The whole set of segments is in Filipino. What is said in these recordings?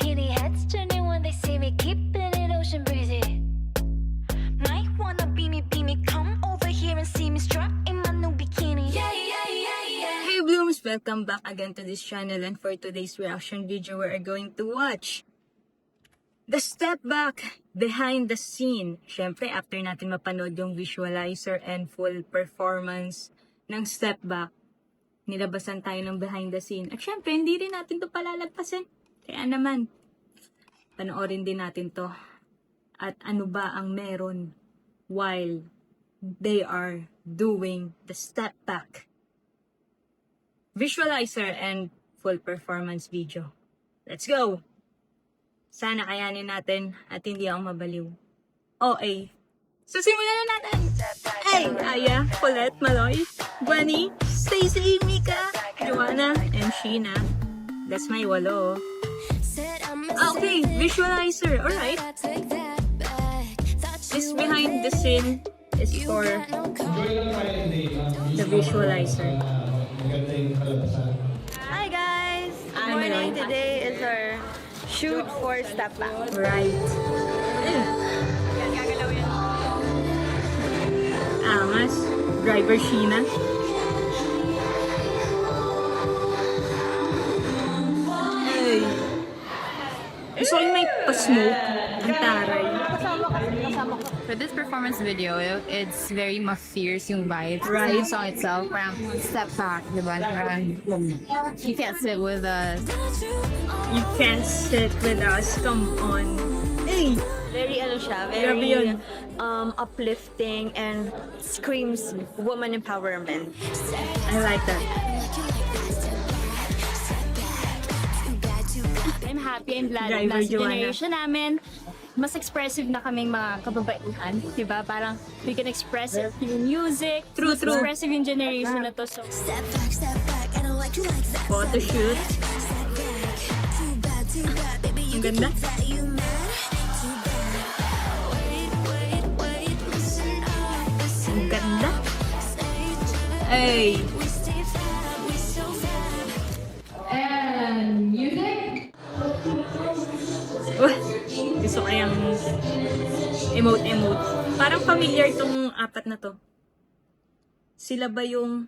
bikini, heads turning when they see me, keeping it ocean breezy. Might wanna be me, come over here and see me strut in my new bikini. Yeah, yeah, yeah, yeah. Hey Blooms! Welcome back again to this channel, and for today's reaction video, we are going to watch the step back behind the scene. Syempre, after natin mapanood yung visualizer and full performance ng step back, nilabasan tayo ng behind the scene. At syempre, hindi rin natin to palalagpasin. Kaya naman, panoorin din natin to. At ano ba ang meron while they are doing the step back visualizer and full performance video. Let's go! Sana kayanin natin at hindi ako mabaliw. OA. So simulan na natin! Hey! Aya, Colette, Maloy, Gwenny, Stacy, Mika, Joanna, and Sheena. That's my walo. Okay, visualizer. Alright. This behind the scene is for the visualizer. Hi guys! Hi, Morning. Maloy. Today is our shoot for step back. Right. Angas. Driver Sheena. Ay. Gusto ko yung may pa-smoke. Ang taray. For this performance video, it's very ma-fierce yung vibes. Right. Yung song itself, parang step back, diba? Parang, you can't sit with us. You can't sit with us. Come on. Hey! Very siya, Grabe very yun. uplifting and screams woman empowerment. I like that. I'm happy and glad Driver na sa Joanna. generation namin, mas expressive na kaming mga kababaihan, di ba? Parang we can express it through music. True, Mas true. expressive yung generation na to. So, Photoshoot. Ang ganda. Ang ganda. Ay. And music? Gusto ko yung emote. Parang familiar tong apat na to. Sila ba yung...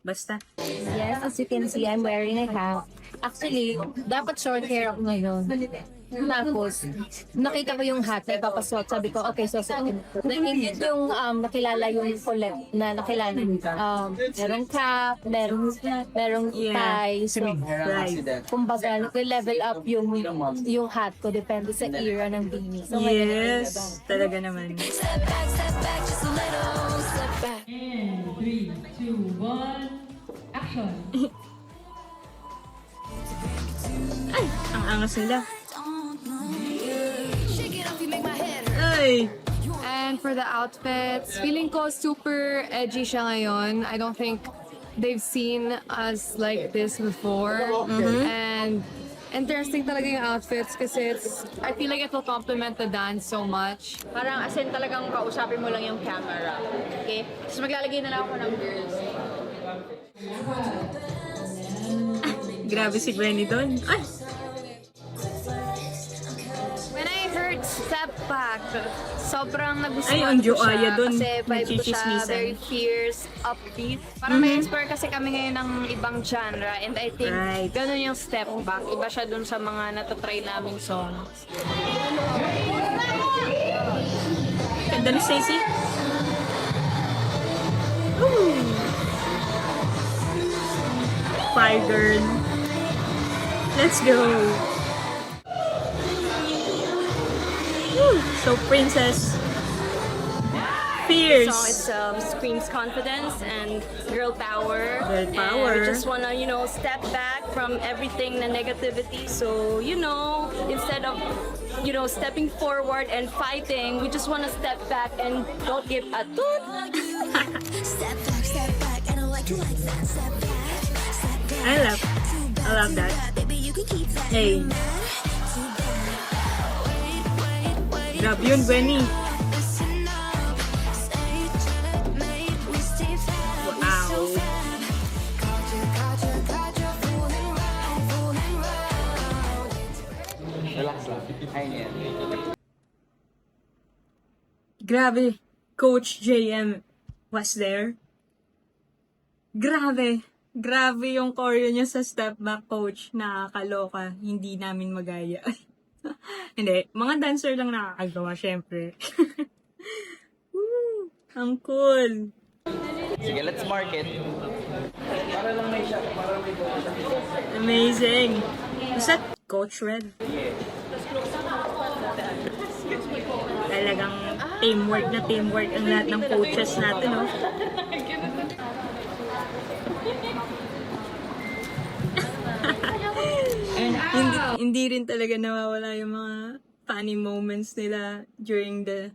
Basta. Yes, as you can see, I'm wearing a hat. Actually, dapat short hair ako ngayon. Tapos, nakita ko yung hat na ipapasuot. Sabi ko, okay, so nag-ingit yung nakilala yung Colette na nakilala. Merong cap, merong tie. So, Right. kumbaga, level up yung hat ko. Depende sa era ng bini. So, ngayon, Yes. Talaga naman. And 3, 2, 1, action! Ay, ang angas nila. Ay. And for the outfits, feeling ko super edgy siya ngayon. I don't think they've seen us like this before. And interesting talaga yung outfits kasi I feel like it will complement the dance so much. Parang as in talagang kausapin mo lang yung camera. Okay? Tapos maglalagay na lang ako ng girls. Grabe si Gwenny doon. Ay. When I heard step back, sobrang Ay, nagustuhan ang ko siya Joaya dun. kasi vibe ko siya, Nagchichismisan. very fierce, upbeat. Parang na-inspire kasi kami ngayon ng ibang genre and I think Right. ganun yung step back. Iba siya dun sa mga natatry naming songs. Ganda ni Stacy. Ooh. Fire girl. Let's go. Woo. So princess. Fierce. Song screams confidence and girl power. Girl power. And we just wanna, step back from everything na negativity. So, instead of, stepping forward and fighting, we just wanna step back and don't give a toot. I love that. Hey. Grabe yun, Gwenny. Wow. Relax lang. Ayun yan. Grabe, Coach JM was there. Grabe. Grabe yung choreo niya sa step back, Coach. Nakakaloka. Hindi namin magaya. Hindi, mga dancer lang nakakagawa, syempre. Woo, ang cool. Sige, let's mark it. Amazing. Was that Coach Red? Talagang teamwork na teamwork ang lahat ng coaches natin, no? hindi rin talaga nawawala yung mga funny moments nila during their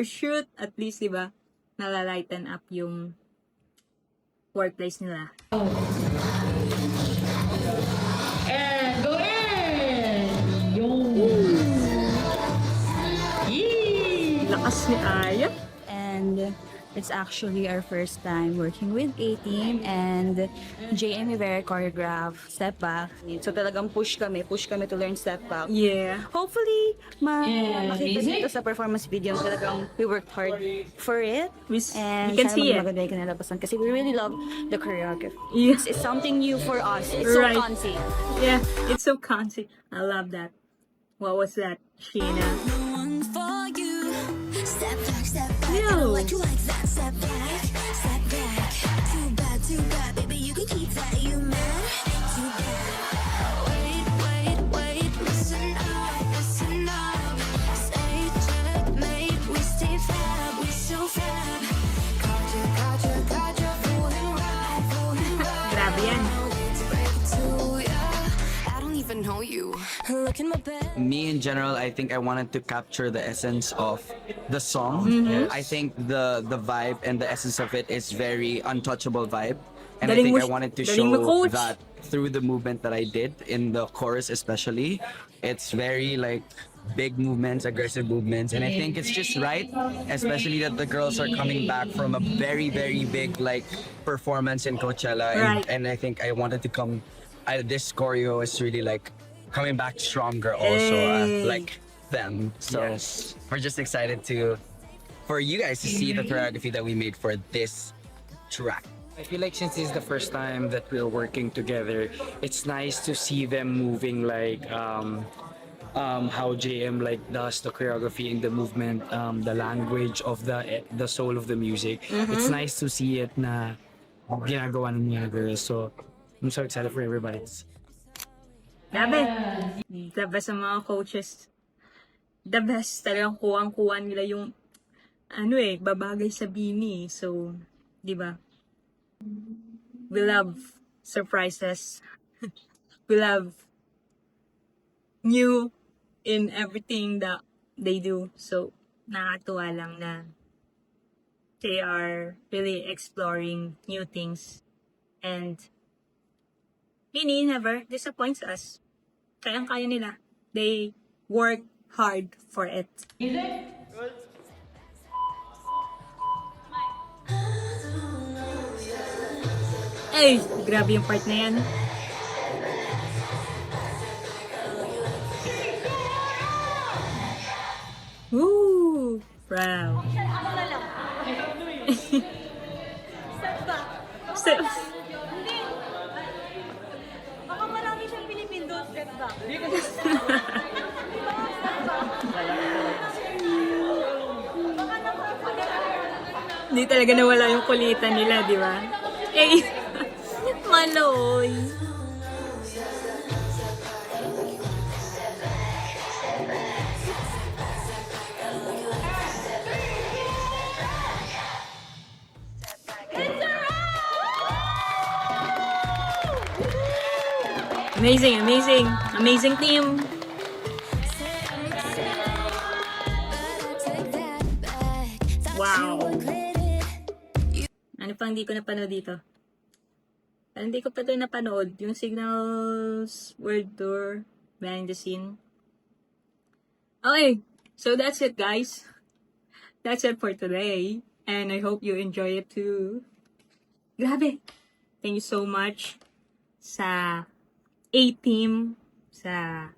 shoot, at least, di ba? Nalalighten up yung workplace nila. And go in! Yung! Yee! Lakas ni Aya. And it's actually our first time working with A-Team and JM Rivera choreograph Step Back. So talagang push kami to learn Step Back. Yeah. Hopefully, makita music? dito sa performance video talagang we worked hard for it. We And can sana see it. maganda yung kinalabasan kasi we really love the choreography. Yeah. It's something new for us. It's Right. so fancy. Yeah, it's so constant. I love that. What was that, Sheena? Step back, step back. Yo. I don't like you like that. Step back, step back. Too bad, baby. You can keep that. You mad? Too bad. Wait. Listen up. Stay checkmate. We stay fab. We so fab. Gotcha. Fooling right. Grabe yan. I don't even know you. Look in my bed. Me in general, I think I wanted to capture the essence of the song. I think the vibe and the essence of it is very untouchable vibe. And I Galing think mo- I wanted to galing mo, show Coach. that through the movement that I did in the chorus especially. It's very like big movements, aggressive movements, and I think it's just right, especially that the girls are coming back from a very, very big like performance in Coachella, Right. and I think I wanted to come. this choreo is really like coming back stronger also, Hey. like them. So we're just excited for you guys to see the choreography that we made for this track. I feel like since this is the first time that we're working together, it's nice to see them moving like how JM like does the choreography in the movement, the language of the soul of the music. It's nice to see it na ginagawa ng mga girls. So I'm so excited for everybody. Grabe. The best sa mga coaches. The best. Talagang kuwang-kuha nila yung babagay sa bini. So, di ba? We love surprises. We love new in everything that they do. So, nakakatuwa lang na they are really exploring new things. And Bini never disappoints us. Kayang-kaya nila. They work hard for it. Ay, grabe yung part na yan. Woo! Proud. Step back. Baka marami siyang pinipindot. Step back. Hindi talaga nawala yung kulitan nila, di ba? Eh, maloy. Amazing team. Wow. Ano pang hindi ko napanood dito? Hindi ko pa ito napanood. Yung Signals World Tour behind the scene. Okay. So that's it, guys. That's it for today. And I hope you enjoy it too. Grabe. Thank you so much sa A-Team, sa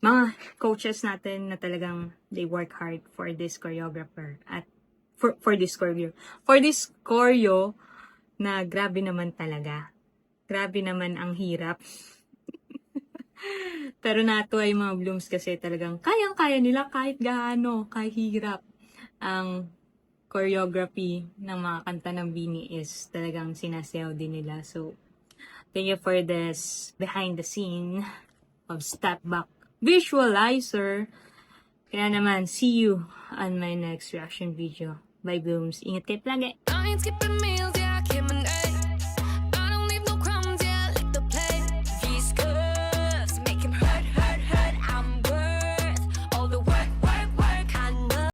mga coaches natin na talagang they work hard for this choreographer at for this choreo na grabe naman talaga. Grabe naman ang hirap. Pero natuwa yung mga Blooms kasi talagang kayang-kaya nila kahit gaano, kahit hirap. Ang choreography ng mga kanta ng Bini is talagang sinasayaw din nila. So, thank you for this behind the scene of Step Back Visualizer. Kaya naman, see you on my next reaction video. Bye, Blooms. Ingat kayo palagi. I ain't skipping meals.